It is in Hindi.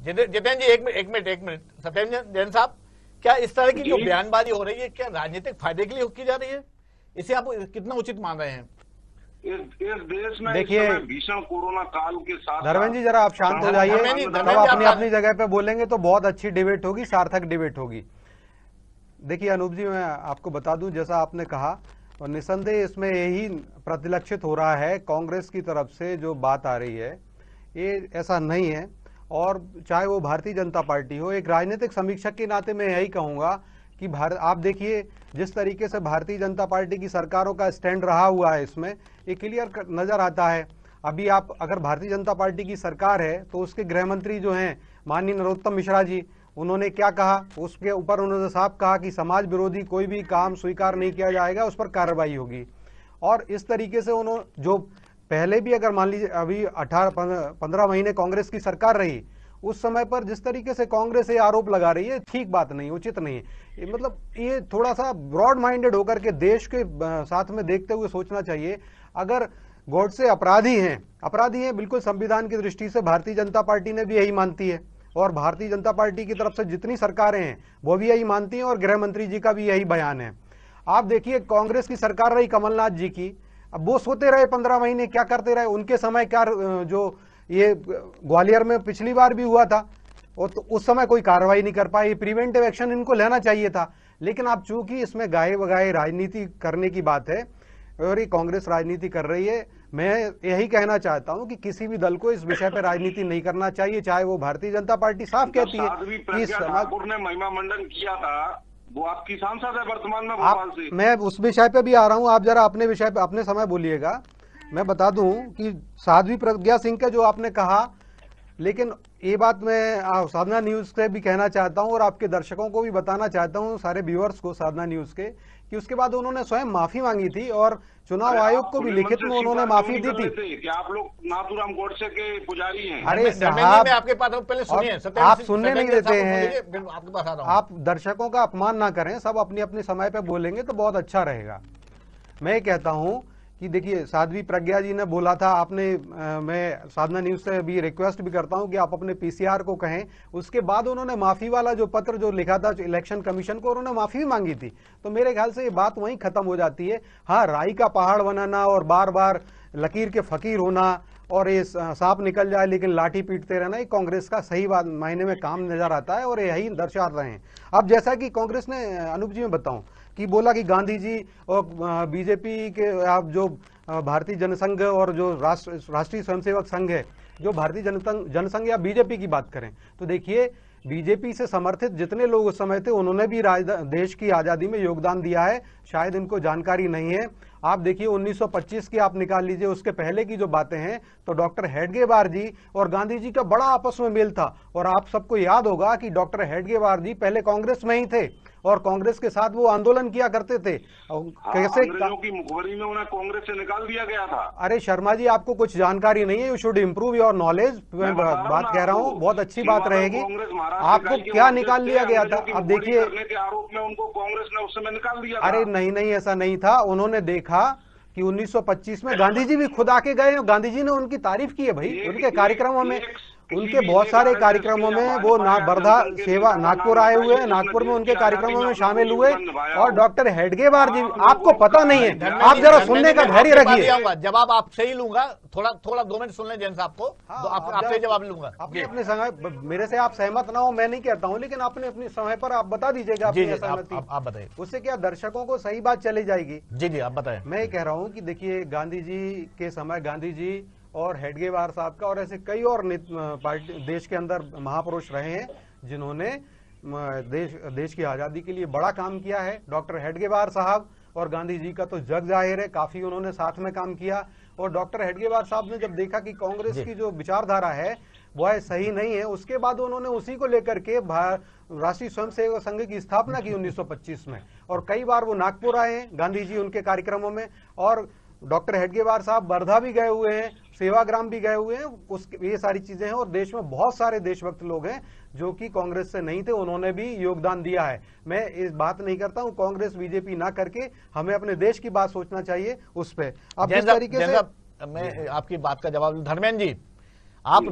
जितेंद्र जी एक मिनट सत्येंद्र जैन साहब, क्या इस तरह की जो बयानबाजी हो रही है क्या राजनीतिक फायदे के लिए की जा रही है? इसे आप कितना उचित मान रहे हैं? इस देश में देखिए भीषण कोरोना काल के साथ धर्मेंद्र जी जरा आप शांत हो जाइए, तब अपनी अपनी जगह पे बोलेंगे तो बहुत अच्छी डिबेट होगी, सार्थक डिबेट होगी। देखिए अनूप जी, मैं आपको बता दूं, जैसा आपने कहा और निसंदेह इसमें यही प्रतिलक्षित हो रहा है, कांग्रेस की तरफ से जो बात आ रही है ये ऐसा नहीं है। और चाहे वो भारतीय जनता पार्टी हो, एक राजनीतिक समीक्षक के नाते मैं यही कहूंगा कि आप देखिए जिस तरीके से भारतीय जनता पार्टी की सरकारों का स्टैंड रहा हुआ है, इसमें ये क्लियर नजर आता है। अभी आप अगर भारतीय जनता पार्टी की सरकार है तो उसके गृह मंत्री जो हैं माननीय नरोत्तम मिश्रा जी, उन्होंने क्या कहा, उसके ऊपर उन्होंने साफ कहा कि समाज विरोधी कोई भी काम स्वीकार नहीं किया जाएगा, उस पर कार्रवाई होगी। और इस तरीके से उन्होंने जो पहले भी अगर मान लीजिए अभी 15 महीने कांग्रेस की सरकार रही, उस समय पर जिस तरीके से कांग्रेस ये आरोप लगा रही है, ठीक बात नहीं, उचित नहीं है। मतलब ये थोड़ा सा ब्रॉड माइंडेड होकर के देश के साथ में देखते हुए सोचना चाहिए। अगर गोडसे अपराधी हैं बिल्कुल, संविधान की दृष्टि से भारतीय जनता पार्टी ने भी यही मानती है और भारतीय जनता पार्टी की तरफ से जितनी सरकारें हैं वो भी यही मानती हैं और गृह मंत्री जी का भी यही बयान है। आप देखिए कांग्रेस की सरकार रही कमलनाथ जी की, अब वो सोते रहे 15 महीने, क्या करते रहे? उनके समय क्या जो ये ग्वालियर में पिछली बार भी हुआ था, और तो उस समय कोई कार्रवाई नहीं कर पाए। प्रिवेंटिव एक्शन इनको लेना चाहिए था, लेकिन आप चूंकि इसमें गाये बगाए राजनीति करने की बात है और ये कांग्रेस राजनीति कर रही है, मैं यही कहना चाहता हूं कि किसी भी दल को इस विषय पर राजनीति नहीं करना चाहिए, चाहे वो भारतीय जनता पार्टी साफ कहती है कि ठाकुर ने महिमा मंडन किया था, वो आपकी सांसद है वर्तमान में भोपाल से। मैं उस विषय पे भी आ रहा हूं, आप जरा अपने विषय पे अपने समय बोलिएगा। मैं बता दूं कि साध्वी प्रज्ञा सिंह का जो आपने कहा, लेकिन ये बात मैं साधना न्यूज से भी कहना चाहता हूं और आपके दर्शकों को भी बताना चाहता हूं, सारे व्यूअर्स को साधना न्यूज के, कि उसके बाद उन्होंने स्वयं माफी मांगी थी और चुनाव आयोग को भी लिखित में उन्होंने माफी दी थी। क्या आप लोग नाथूराम गोडसे के पुजारी हैं? अरे साहब, आपके पास पहले सुनिए, आप सुनने नहीं देते हैं, आपके पास आ रहा हूं। आप दर्शकों का अपमान ना करें, सब अपने अपने समय पे बोलेंगे तो बहुत अच्छा रहेगा। मैं कहता हूं कि देखिए साध्वी प्रज्ञा जी ने बोला था, आपने मैं साधना न्यूज से भी रिक्वेस्ट भी करता हूं कि आप अपने पीसीआर को कहें। उसके बाद उन्होंने माफी वाला जो पत्र जो लिखा था इलेक्शन कमीशन को, उन्होंने माफी भी मांगी थी, तो मेरे ख्याल से ये बात वहीं खत्म हो जाती है। हाँ, राई का पहाड़ बनाना और बार बार लकीर के फकीर होना और ये सांप निकल जाए लेकिन लाठी पीटते रहना, ये कांग्रेस का सही बात मायने में काम नजर आता है और यही दर्शा रहे हैं। अब जैसा कि कांग्रेस ने, अनूप जी मैं बताऊं कि बोला कि गांधी जी और बीजेपी के आप जो भारतीय जनसंघ और जो राष्ट्रीय स्वयंसेवक संघ है, जो भारतीय जनसंघ या बीजेपी की बात करें तो देखिए बीजेपी से समर्थित जितने लोग उस समय थे उन्होंने भी देश की आजादी में योगदान दिया है, शायद इनको जानकारी नहीं है। आप देखिए 1925 की आप निकाल लीजिए, उसके पहले की जो बातें हैं तो डॉक्टर हेडगेवार जी और गांधी जी का बड़ा आपस में मेल था। और आप सबको याद होगा कि डॉक्टर हेडगेवार जी पहले कांग्रेस में ही थे और कांग्रेस के साथ वो आंदोलन किया करते थे। कैसे अंग्रेजों की मुखबरी में उन्हें कांग्रेस से निकाल दिया गया था। अरे शर्मा जी, आपको कुछ जानकारी नहीं है, you should improve your knowledge. मैं बात कह रहा हूँ, बहुत अच्छी बात रहेगी। आपको क्या निकाल लिया गया था? अब देखिए आरोप में उनको कांग्रेस ने उस समय निकाल दिया। अरे नहीं, ऐसा नहीं था। उन्होंने देखा कि 1925 में गांधी जी भी खुद आके गए, गांधी जी ने उनकी तारीफ की है भाई, उनके कार्यक्रमों में, उनके बहुत सारे कार्यक्रमों में वो वर्धा सेवा नागपुर आए हुए हैं, नागपुर में उनके कार्यक्रमों में शामिल हुए। और डॉक्टर हेडगेवार जी, आपको पता नहीं है, आप जरा सुनने का धैर्य रखिए। जवाब आपसे ही लूंगा, थोड़ा 2 मिनट सुन लें जैन साहब को, तो आपसे जवाब लूंगा। अपने समय, मेरे से आप सहमत ना हो मैं नहीं कहता हूं, लेकिन अपने समय पर आप बता दीजिएगा अपनी असहमति। आप बताइए, उससे क्या दर्शकों को सही बात चली जाएगी। जी आप बताएं। मैं कह रहा हूं कि देखिए गांधी जी के समय गांधी जी और हेडगेवार साहब का और ऐसे कई और देश के अंदर महापुरुष रहे हैं जिन्होंने देश की आजादी के लिए बड़ा काम किया है। डॉक्टर हेडगेवार साहब और गांधी जी का तो जग जाहिर है, काफी उन्होंने साथ में काम किया। और डॉक्टर हेडगेवार साहब ने जब देखा कि कांग्रेस की जो विचारधारा है वह सही नहीं है, उसके बाद उन्होंने उसी को लेकर के राष्ट्रीय स्वयंसेवक संघ की स्थापना की 1925 में। और कई बार वो नागपुर आए हैं गांधी जी उनके कार्यक्रमों में, और डॉक्टर हेडगेवार साहब वर्धा भी गए हुए हैं, सेवाग्राम भी गए हुए हैं। ये सारी चीजें हैं और देश में बहुत सारे देशभक्त लोग हैं जो कि कांग्रेस से नहीं थे, उन्होंने भी योगदान दिया है। मैं इस बात नहीं करता हूं कांग्रेस बीजेपी ना करके हमें अपने देश की बात सोचना चाहिए उस पर। अब जिस तरीके से मैं आपकी बात का जवाब, धर्मेंद्र जी आप